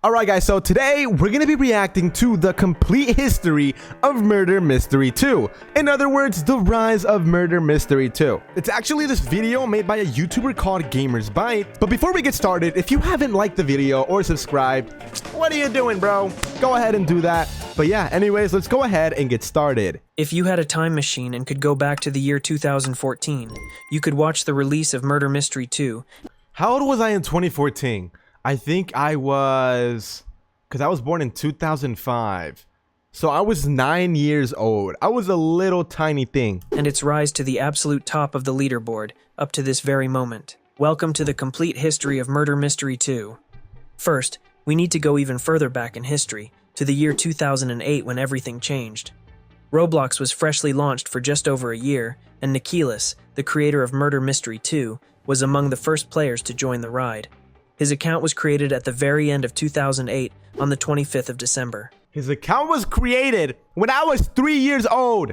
Alright guys, so today we're going to be reacting to the complete history of Murder Mystery 2. In other words, the rise of Murder Mystery 2. It's actually this video made by a YouTuber called Gamers Bite. But before we get started, if you haven't liked the video or subscribed, what are you doing, bro? Go ahead and do that. But yeah, anyways, let's go ahead and get started. If you had a time machine and could go back to the year 2014, you could watch the release of Murder Mystery 2. How old was I in 2014? I think I was, because I was born in 2005. So I was 9 years old. I was a little tiny thing. And its rise to the absolute top of the leaderboard, up to this very moment. Welcome to the complete history of Murder Mystery 2. First, we need to go even further back in history, to the year 2008 when everything changed. Roblox was freshly launched for just over a year, and Nikilis, the creator of Murder Mystery 2, was among the first players to join the ride. His account was created at the very end of 2008 on the 25th of December. His account was created when I was 3 years old.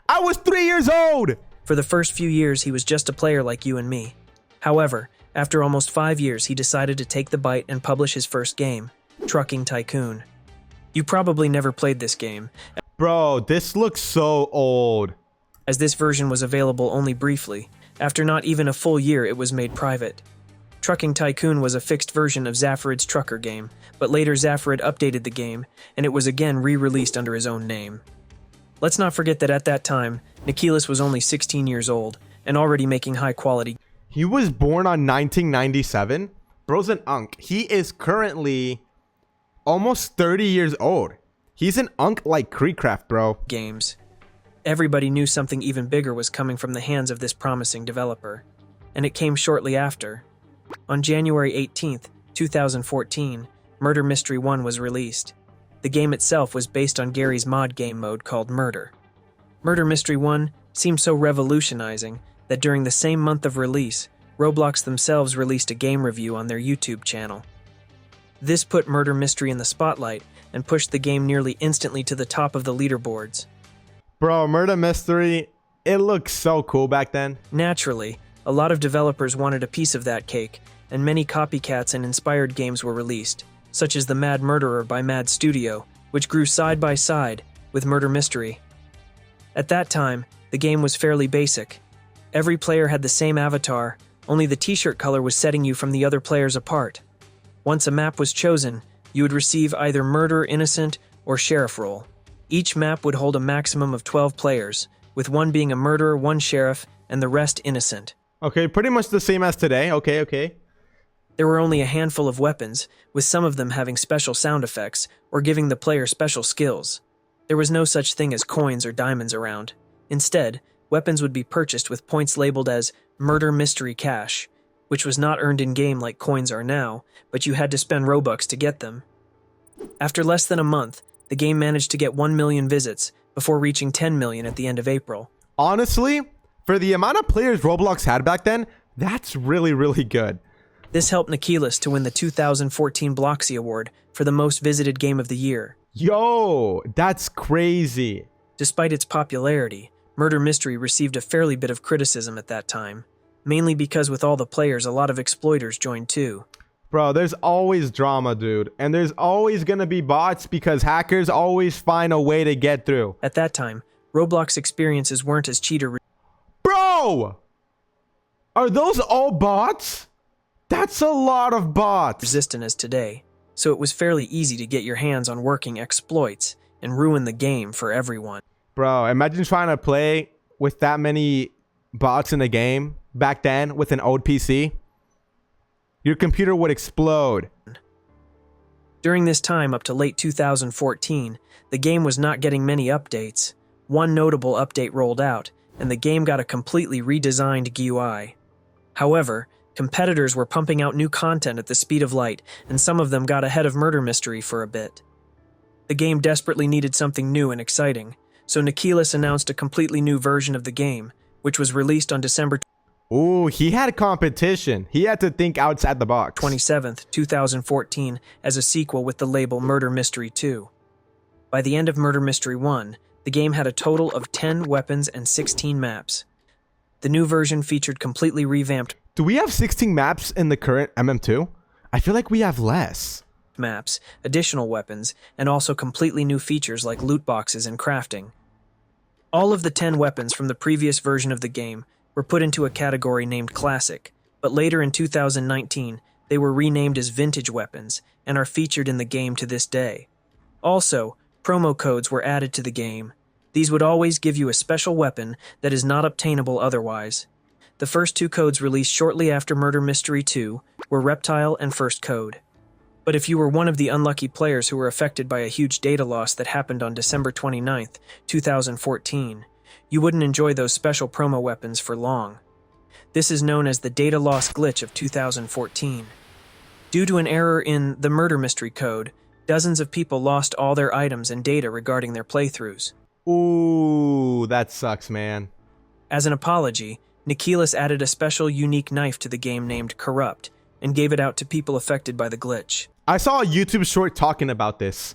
I was 3 years old! For the first few years, he was just a player like you and me. However, after almost 5 years, he decided to take the bite and publish his first game, Trucking Tycoon. You probably never played this game. Bro, this looks so old. As this version was available only briefly. After not even a full year, it was made private. Trucking Tycoon was a fixed version of Zafarid's trucker game, but later Zafarid updated the game, and it was again re-released under his own name. Let's not forget that at that time, Nikilis was only 16 years old, and already making high-quality. He was born on 1997. Bro's an unk. He is currently almost 30 years old. He's an unk like Creecraft, bro. Games. Everybody knew something even bigger was coming from the hands of this promising developer, and it came shortly after. On January 18th, 2014, Murder Mystery 1 was released. The game itself was based on Gary's mod game mode called Murder. Murder Mystery 1 seemed so revolutionizing that during the same month of release, Roblox themselves released a game review on their YouTube channel. This put Murder Mystery in the spotlight and pushed the game nearly instantly to the top of the leaderboards. Bro, Murder Mystery, it looked so cool back then. Naturally, a lot of developers wanted a piece of that cake, and many copycats and inspired games were released, such as The Mad Murderer by Mad Studio, which grew side by side with Murder Mystery. At that time, the game was fairly basic. Every player had the same avatar, only the t-shirt color was setting you from the other players apart. Once a map was chosen, you would receive either Murder, Innocent, or Sheriff role. Each map would hold a maximum of 12 players, with one being a murderer, one sheriff, and the rest innocent. Okay, pretty much the same as today. Okay. There were only a handful of weapons, with some of them having special sound effects or giving the player special skills. There was no such thing as coins or diamonds around. Instead, weapons would be purchased with points labeled as Murder Mystery Cash, which was not earned in-game like coins are now, but you had to spend Robux to get them. After less than a month, the game managed to get 1 million visits, before reaching 10 million at the end of April. Honestly, for the amount of players Roblox had back then, that's really good. This helped Nikilis to win the 2014 Bloxy Award for the most visited game of the year. Yo, that's crazy. Despite its popularity, Murder Mystery received a fairly bit of criticism at that time, mainly because with all the players, a lot of exploiters joined too. Bro, there's always drama, dude. And there's always gonna be bots because hackers always find a way to get through. At that time, Roblox experiences weren't as cheater. Bro! Are those all bots? That's a lot of bots. Resistant as today, so it was fairly easy to get your hands on working exploits and ruin the game for everyone. Bro, imagine trying to play with that many bots in a game back then with an old PC. Your computer would explode. During this time up to late 2014, the game was not getting many updates. One notable update rolled out, and the game got a completely redesigned GUI. However, competitors were pumping out new content at the speed of light, and some of them got ahead of Murder Mystery for a bit. The game desperately needed something new and exciting, so Nikilis announced a completely new version of the game, which was released on December Ooh, he had competition. He had to think outside the box. 27th, 2014, as a sequel with the label Murder Mystery 2. By the end of Murder Mystery 1, the game had a total of 10 weapons and 16 maps. The new version featured completely revamped Do we have 16 maps in the current MM2? I feel like we have less. maps, additional weapons, and also completely new features like loot boxes and crafting. All of the 10 weapons from the previous version of the game were put into a category named Classic, but later in 2019, they were renamed as Vintage weapons and are featured in the game to this day. Also, promo codes were added to the game. These would always give you a special weapon that is not obtainable otherwise. The first 2 codes released shortly after Murder Mystery 2 were Reptile and First Code. But if you were one of the unlucky players who were affected by a huge data loss that happened on December 29th, 2014, you wouldn't enjoy those special promo weapons for long. This is known as the data loss glitch of 2014. Due to an error in the Murder Mystery code, dozens of people lost all their items and data regarding their playthroughs. Ooh, that sucks, man. As an apology, Nikilis added a special unique knife to the game named Corrupt and gave it out to people affected by the glitch. I saw a YouTube short talking about this.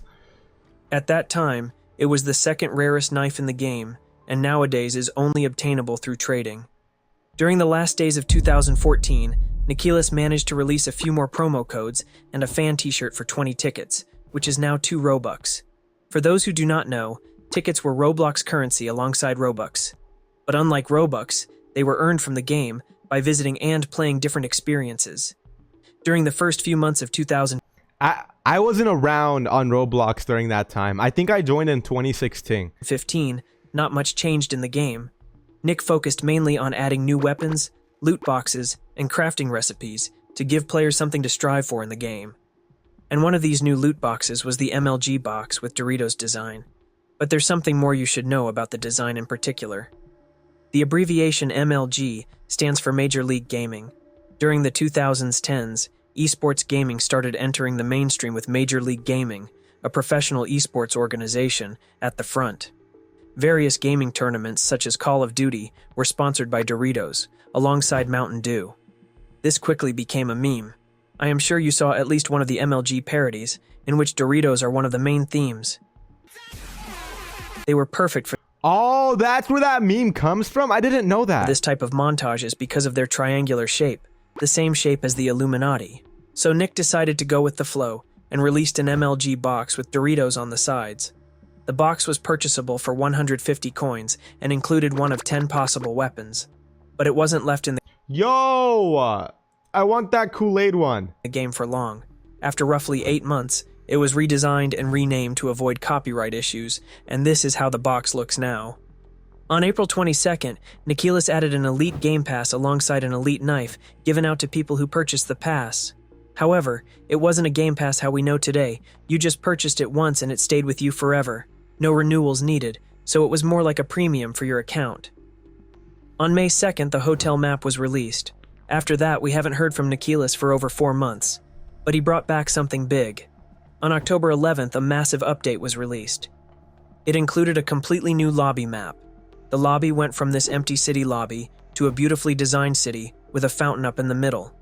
At that time, it was the second rarest knife in the game, and nowadays is only obtainable through trading. During the last days of 2014, Nikilis managed to release a few more promo codes and a fan t-shirt for 20 tickets, which is now 2 Robux. For those who do not know, tickets were Roblox currency alongside Robux. But unlike Robux, they were earned from the game by visiting and playing different experiences. During the first few months of 2000, I wasn't around on Roblox during that time. I think I joined in 2016. 15, not much changed in the game. Nick focused mainly on adding new weapons, loot boxes, and crafting recipes to give players something to strive for in the game. And one of these new loot boxes was the MLG box with Doritos design. But there's something more you should know about the design in particular. The abbreviation MLG stands for Major League Gaming. During the 2010s, esports gaming started entering the mainstream with Major League Gaming, a professional esports organization, at the front. Various gaming tournaments such as Call of Duty were sponsored by Doritos, alongside Mountain Dew. This quickly became a meme. I am sure you saw at least one of the MLG parodies, in which Doritos are one of the main themes. They were perfect for Oh, that's where that meme comes from? I didn't know that. this type of montages because of their triangular shape, the same shape as the Illuminati. So Nick decided to go with the flow and released an MLG box with Doritos on the sides. The box was purchasable for 150 coins and included one of 10 possible weapons. But it wasn't left in Yo! I want that Kool-Aid one. the game for long. After roughly 8 months, it was redesigned and renamed to avoid copyright issues, and this is how the box looks now. On April 22nd, Nikilis added an Elite Game Pass alongside an Elite Knife given out to people who purchased the pass. However, it wasn't a Game Pass how we know today. You just purchased it once and it stayed with you forever. No renewals needed, so it was more like a premium for your account. On May 2nd, the hotel map was released. After that, we haven't heard from Nikilis for over 4 months. But he brought back something big. On October 11th, a massive update was released. It included a completely new lobby map. The lobby went from this empty city lobby to a beautifully designed city with a fountain up in the middle.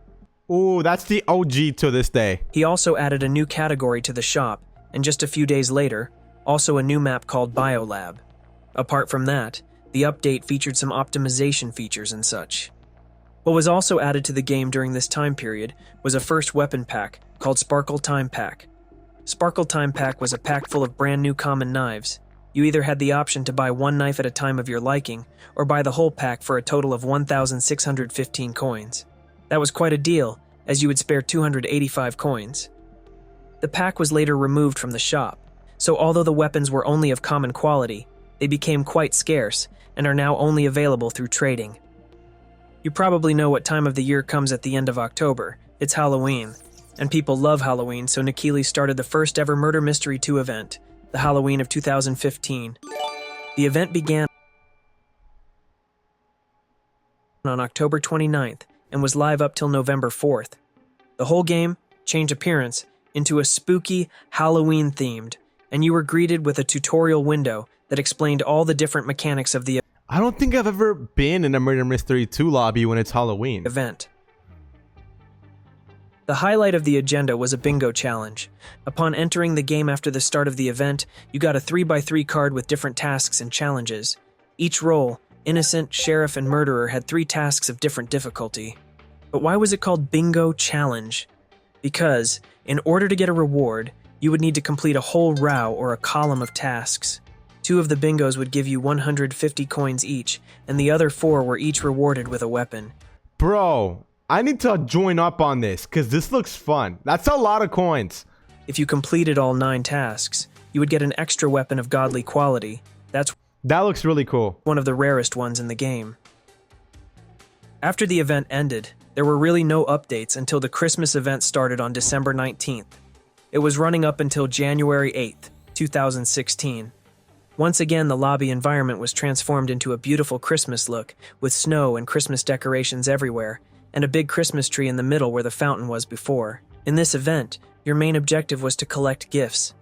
Ooh, that's the OG to this day. He also added a new category to the shop, and just a few days later, also a new map called Biolab. Apart from that, the update featured some optimization features and such. What was also added to the game during this time period was a first weapon pack called Sparkle Time Pack. Sparkle Time Pack was a pack full of brand new common knives. You either had the option to buy one knife at a time of your liking, or buy the whole pack for a total of 1,615 coins. That was quite a deal, as you would spare 285 coins. The pack was later removed from the shop, so although the weapons were only of common quality, they became quite scarce and are now only available through trading. You probably know what time of the year comes at the end of October. It's Halloween, and people love Halloween, so Nikilis started the first ever Murder Mystery 2 event, the Halloween of 2015. The event began on October 29th and was live up till November 4th. The whole game changed appearance into a spooky Halloween themed, and you were greeted with a tutorial window that explained all the different mechanics of the I don't think I've ever been in a Murder Mystery 2 lobby when it's Halloween. event. The highlight of the agenda was a bingo challenge. Upon entering the game after the start of the event, you got a 3x3 card with different tasks and challenges. Each role, innocent, sheriff, and murderer, had 3 tasks of different difficulty. But why was it called Bingo Challenge? Because In order to get a reward, you would need to complete a whole row or a column of tasks. 2 of the bingos would give you 150 coins each, and the other 4 were each rewarded with a weapon. Bro, I need to join up on this because this looks fun. That's a lot of coins. If you completed all 9 tasks, you would get an extra weapon of godly quality. That looks really cool. One of the rarest ones in the game. After the event ended, there were really no updates until the Christmas event started on December 19th. It was running up until January 8th, 2016. Once again, the lobby environment was transformed into a beautiful Christmas look, with snow and Christmas decorations everywhere, and a big Christmas tree in the middle where the fountain was before. In this event, your main objective was to collect gifts.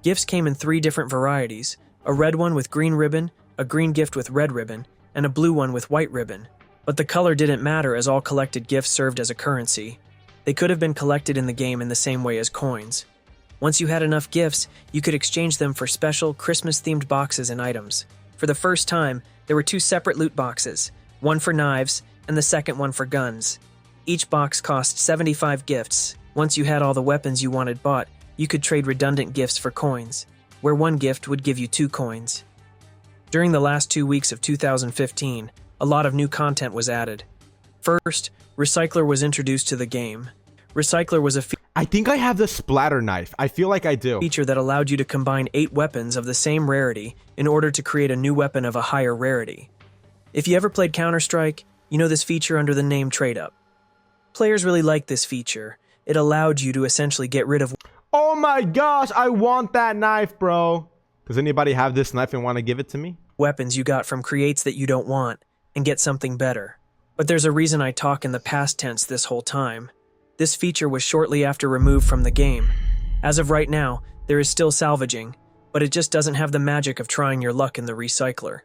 Gifts came in 3 different varieties: a red one with green ribbon, a green gift with red ribbon, and a blue one with white ribbon. But the color didn't matter as all collected gifts served as a currency. They could have been collected in the game in the same way as coins. Once you had enough gifts, you could exchange them for special Christmas-themed boxes and items. For the first time, there were 2 separate loot boxes, one for knives and the second one for guns. Each box cost 75 gifts. Once you had all the weapons you wanted bought, you could trade redundant gifts for coins, where one gift would give you 2 coins. During the last 2 weeks of 2015, a lot of new content was added. First, Recycler was introduced to the game. Recycler was a I think I have the splatter knife. I feel like I do. feature that allowed you to combine 8 weapons of the same rarity in order to create a new weapon of a higher rarity. If you ever played Counter-Strike, you know this feature under the name Trade Up. Players really liked this feature. It allowed you to essentially get rid of Oh my gosh, I want that knife, bro. Does anybody have this knife and want to give it to me? weapons you got from creates that you don't want and get something better. But there's a reason I talk in the past tense this whole time. This feature was shortly after removed from the game. As of right now, there is still salvaging, but it just doesn't have the magic of trying your luck in the recycler.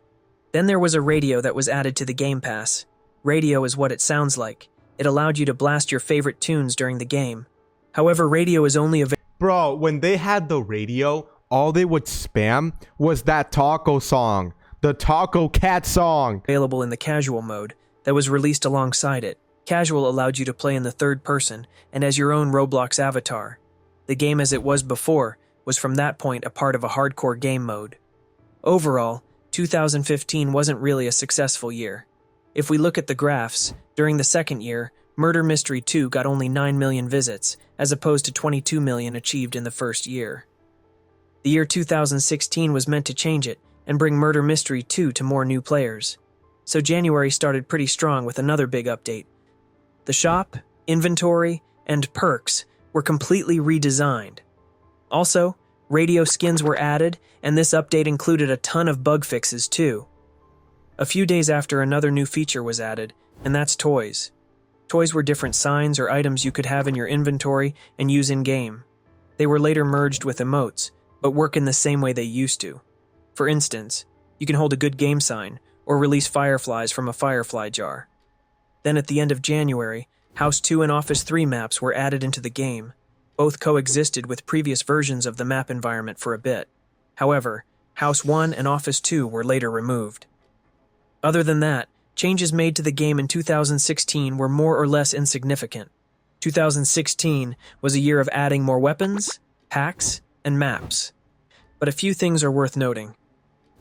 Then there was a radio that was added to the Game Pass. Radio is what it sounds like. It allowed you to blast your favorite tunes during the game. However, radio is only available. Bro, when they had the radio, all they would spam was that taco song. The Taco Cat song. Available in the casual mode that was released alongside it. Casual allowed you to play in the third person and as your own Roblox avatar. The game as it was before was from that point a part of a hardcore game mode. Overall, 2015 wasn't really a successful year. If we look at the graphs, during the second year, Murder Mystery 2 got only 9 million visits, as opposed to 22 million achieved in the first year. The year 2016 was meant to change it and bring Murder Mystery 2 to more new players. So January started pretty strong with another big update. The shop, inventory, and perks were completely redesigned. Also, radio skins were added, and this update included a ton of bug fixes too. A few days after, another new feature was added, and that's toys. Toys were different signs or items you could have in your inventory and use in-game. They were later merged with emotes, but work in the same way they used to. For instance, you can hold a good game sign, or release fireflies from a firefly jar. Then at the end of January, House 2 and Office 3 maps were added into the game. Both coexisted with previous versions of the map environment for a bit. However, House 1 and Office 2 were later removed. Other than that, changes made to the game in 2016 were more or less insignificant. 2016 was a year of adding more weapons, packs, and maps. But a few things are worth noting.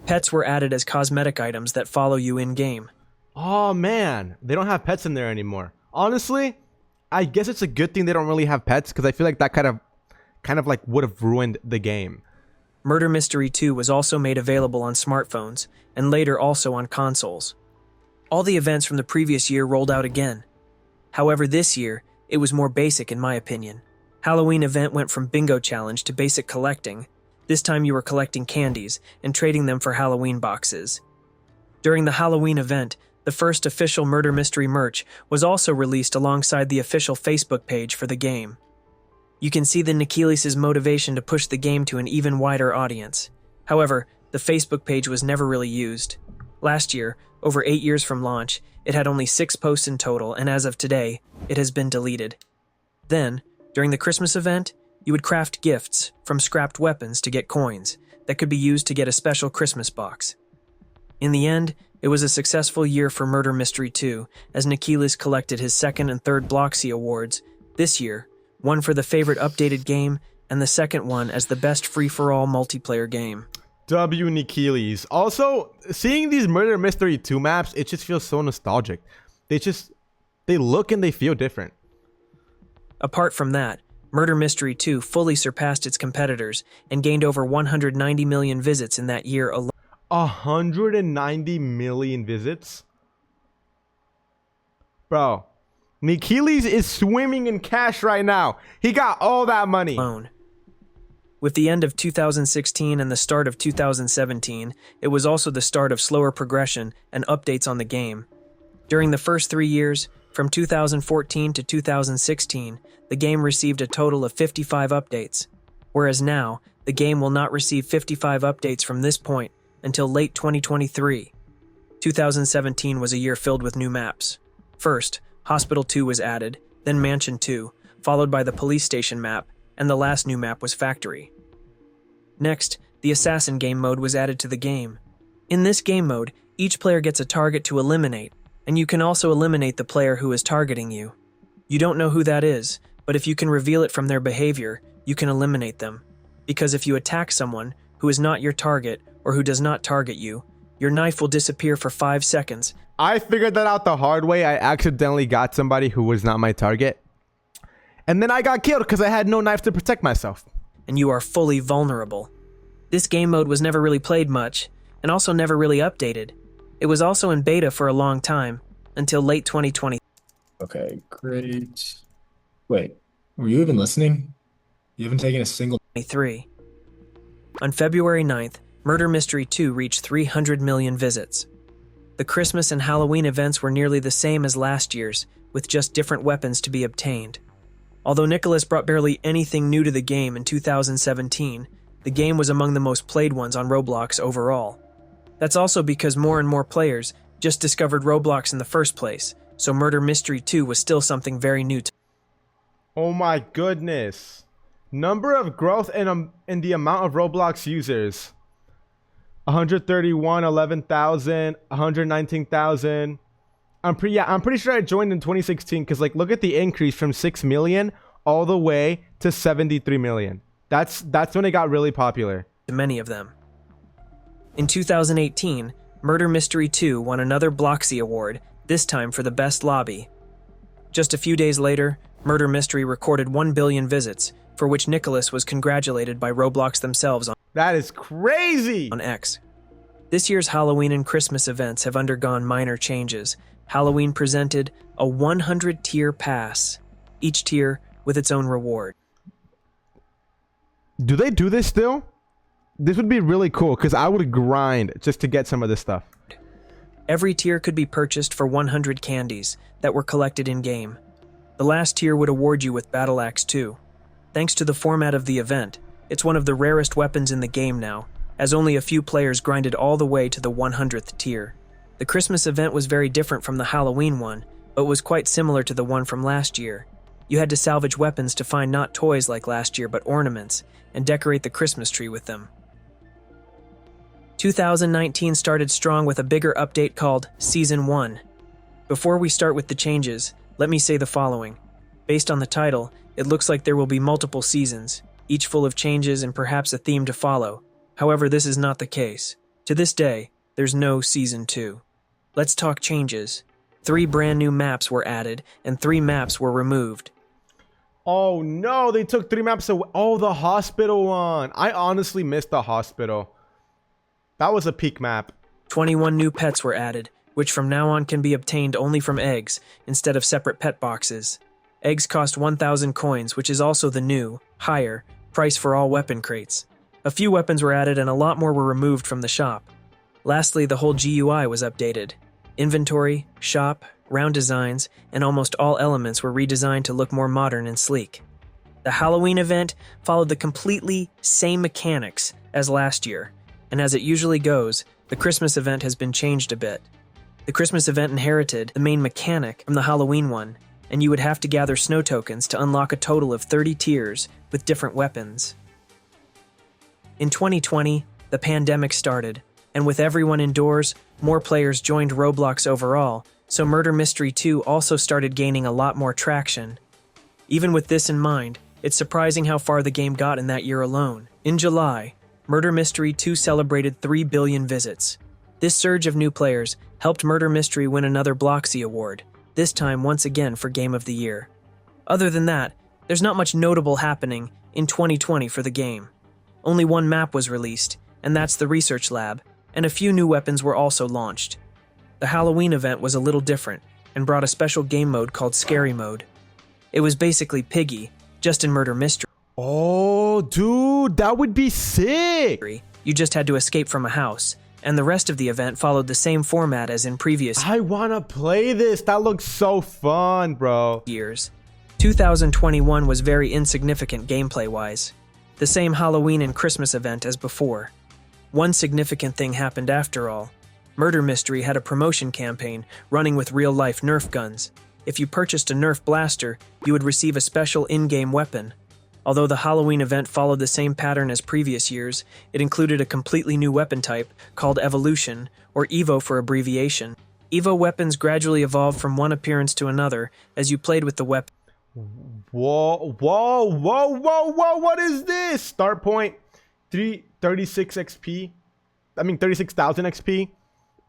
Pets were added as cosmetic items that follow you in-game. Oh man, they don't have pets in there anymore. Honestly, I guess it's a good thing they don't really have pets because I feel like that kind of like would have ruined the game. Murder Mystery 2 was also made available on smartphones and later also on consoles. All the events from the previous year rolled out again. However, this year, it was more basic in my opinion. Halloween event went from bingo challenge to basic collecting. This time you were collecting candies and trading them for Halloween boxes. During the Halloween event, the first official Murder Mystery merch was also released alongside the official Facebook page for the game. You can see the Nikilis' motivation to push the game to an even wider audience. However, the Facebook page was never really used. Last year, over 8 years from launch, it had only 6 posts in total, and as of today, it has been deleted. Then, during the Christmas event, you would craft gifts from scrapped weapons to get coins that could be used to get a special Christmas box. In the end, it was a successful year for Murder Mystery 2, as Nikilis collected his second and third Bloxy awards. This year, one for the favorite updated game, and the second one as the best free-for-all multiplayer game. W. Nikilis. Also, seeing these Murder Mystery 2 maps, it just feels so nostalgic. They look and they feel different. Apart from that, Murder Mystery 2 fully surpassed its competitors and gained over 190 million visits in that year alone. 190 million visits? Bro, Nikilis is swimming in cash right now. He got all that money. With the end of 2016 and the start of 2017, it was also the start of slower progression and updates on the game. During the first 3 years, from 2014 to 2016, the game received a total of 55 updates, whereas now, the game will not receive 55 updates from this point until late 2023. 2017 was a year filled with new maps. First, Hospital 2 was added, then Mansion 2, followed by the police station map, and the last new map was Factory. Next, the Assassin game mode was added to the game. In this game mode, each player gets a target to eliminate, and you can also eliminate the player who is targeting you. You don't know who that is, but if you can reveal it from their behavior, you can eliminate them. Because if you attack someone who is not your target or who does not target you, your knife will disappear for 5 seconds. I figured that out the hard way. I accidentally got somebody who was not my target. And then I got killed because I had no knife to protect myself. And you are fully vulnerable. This game mode was never really played much, and also never really updated. It was also in beta for a long time, until late 2020. Okay, great. Wait, were you even listening? You haven't taken a single... 23. On February 9th, Murder Mystery 2 reached 300 million visits. The Christmas and Halloween events were nearly the same as last year's, with just different weapons to be obtained. Although Nicholas brought barely anything new to the game in 2017, the game was among the most played ones on Roblox overall. That's also because more and more players just discovered Roblox in the first place, so Murder Mystery 2 was still something very new to. Oh my goodness. Number of growth in the amount of Roblox users. 131, 11,000, 119,000. I'm pretty sure I joined in 2016 because like look at the increase from 6 million all the way to 73 million. That's when it got really popular. Many of them. In 2018, Murder Mystery 2 won another Bloxy Award, this time for the best lobby. Just a few days later, Murder Mystery recorded 1 billion visits, for which Nicholas was congratulated by Roblox themselves That is crazy! on X. This year's Halloween and Christmas events have undergone minor changes. Halloween presented a 100-tier pass, each tier with its own reward. Do they do this still? This would be really cool because I would grind just to get some of this stuff. Every tier could be purchased for 100 candies that were collected in-game. The last tier would award you with Battle Axe 2. Thanks to the format of the event, it's one of the rarest weapons in the game now, as only a few players grinded all the way to the 100th tier. The Christmas event was very different from the Halloween one, but was quite similar to the one from last year. You had to salvage weapons to find not toys like last year but ornaments, and decorate the Christmas tree with them. 2019 started strong with a bigger update called Season 1. Before we start with the changes, let me say the following. Based on the title, it looks like there will be multiple seasons, each full of changes and perhaps a theme to follow. However, this is not the case. To this day, there's no Season 2. Let's talk changes. 3 brand new maps were added, and 3 maps were removed. Oh no, they took 3 maps away. Oh, the hospital one. I honestly missed the hospital. That was a peak map. 21 new pets were added, which from now on can be obtained only from eggs, instead of separate pet boxes. Eggs cost 1,000 coins, which is also the new, higher, price for all weapon crates. A few weapons were added and a lot more were removed from the shop. Lastly, the whole GUI was updated. Inventory, shop, round designs, and almost all elements were redesigned to look more modern and sleek. The Halloween event followed the completely same mechanics as last year, and as it usually goes, the Christmas event has been changed a bit. The Christmas event inherited the main mechanic from the Halloween one, and you would have to gather snow tokens to unlock a total of 30 tiers with different weapons. In 2020, the pandemic started, and with everyone indoors, more players joined Roblox overall, so Murder Mystery 2 also started gaining a lot more traction. Even with this in mind, it's surprising how far the game got in that year alone. In July, Murder Mystery 2 celebrated 3 billion visits. This surge of new players helped Murder Mystery win another Bloxy Award, this time once again for Game of the Year. Other than that, there's not much notable happening in 2020 for the game. Only one map was released, and that's the Research Lab, and a few new weapons were also launched. The Halloween event was a little different, and brought a special game mode called Scary Mode. It was basically Piggy, just in Murder Mystery. Oh, dude, that would be sick. You just had to escape from a house, and the rest of the event followed the same format as in previous I want to play this. That looks so fun, bro. years. 2021 was very insignificant gameplay-wise. The same Halloween and Christmas event as before. One significant thing happened after all. Murder Mystery had a promotion campaign running with real-life Nerf guns. If you purchased a Nerf blaster, you would receive a special in-game weapon. Although the Halloween event followed the same pattern as previous years, it included a completely new weapon type called Evolution, or EVO for abbreviation. EVO weapons gradually evolved from one appearance to another as you played with the weapon. Whoa, whoa, whoa, whoa, whoa, what is this? Start point 36 XP. I mean 36,000 XP.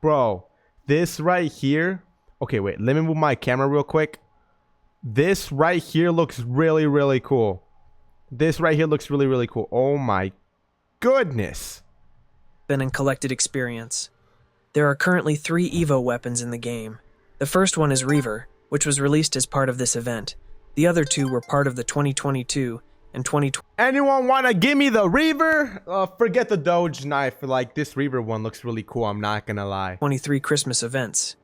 Bro, this right here. Okay, wait, let me move my camera real quick. This right here looks really, really cool. This right here looks really, really cool. Oh my goodness. And collected experience. There are currently 3 EVO weapons in the game. The first one is Reaver, which was released as part of this event. The other 2 were part of the 2022 and 2020. Anyone want to give me the Reaver? Forget the Doge knife. Like, this Reaver one looks really cool, I'm not gonna lie. 23 Christmas events.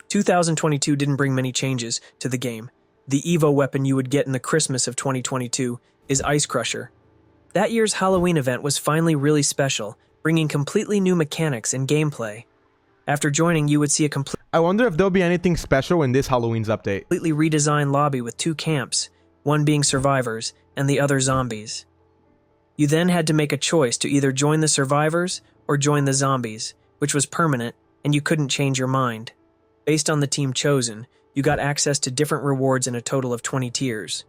2022 didn't bring many changes to the game. The EVO weapon you would get in the Christmas of 2022 is Ice Crusher. That year's Halloween event was finally really special, bringing completely new mechanics and gameplay. After joining, you would see a I wonder if there'll be anything special in this Halloween's update. completely redesigned lobby with 2 camps, one being survivors and the other zombies. You then had to make a choice to either join the survivors or join the zombies, which was permanent, and you couldn't change your mind. Based on the team chosen, you got access to different rewards in a total of 20 tiers.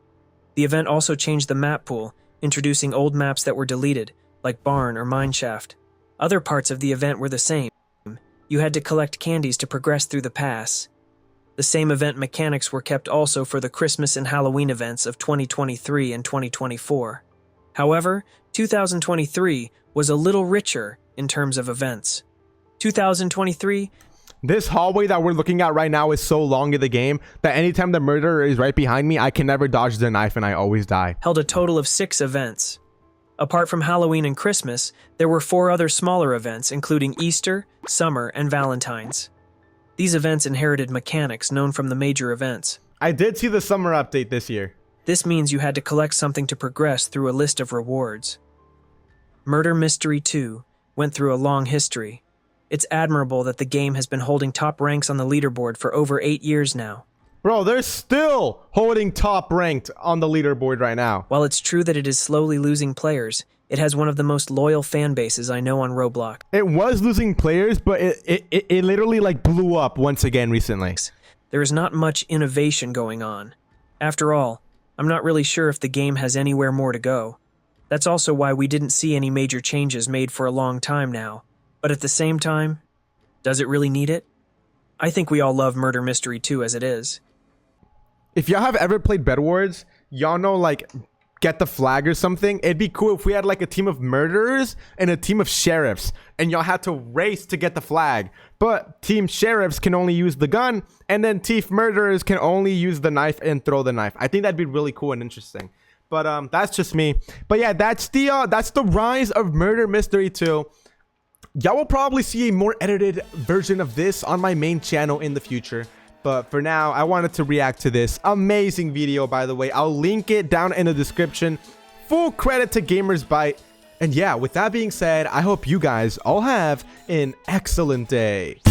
The event also changed the map pool, introducing old maps that were deleted, like Barn or Mineshaft. Other parts of the event were the same. You had to collect candies to progress through the pass. The same event mechanics were kept also for the Christmas and Halloween events of 2023 and 2024. However, 2023 was a little richer in terms of events. 2023 This hallway that we're looking at right now is so long in the game that anytime the murderer is right behind me, I can never dodge the knife and I always die. held a total of 6 events. Apart from Halloween and Christmas, there were 4 other smaller events, including Easter, Summer, and Valentine's. These events inherited mechanics known from the major events. I did see the summer update this year. This means you had to collect something to progress through a list of rewards. Murder Mystery 2 went through a long history. It's admirable that the game has been holding top ranks on the leaderboard for over 8 years now. Bro, they're still holding top ranked on the leaderboard right now. While it's true that it is slowly losing players, it has one of the most loyal fan bases I know on Roblox. It was losing players, but it literally like blew up once again recently. There is not much innovation going on. After all, I'm not really sure if the game has anywhere more to go. That's also why we didn't see any major changes made for a long time now. But at the same time, does it really need it? I think we all love Murder Mystery 2 as it is. If y'all have ever played Bed Wars, y'all know like Get the Flag or something. It'd be cool if we had like a team of murderers and a team of sheriffs and y'all had to race to get the flag. But team sheriffs can only use the gun and then team murderers can only use the knife and throw the knife. I think that'd be really cool and interesting. But that's just me. But yeah, that's the rise of Murder Mystery 2. Y'all will probably see a more edited version of this on my main channel in the future. But for now, I wanted to react to this amazing video, by the way. I'll link it down in the description. Full credit to Gamers Byte. And yeah, with that being said, I hope you guys all have an excellent day.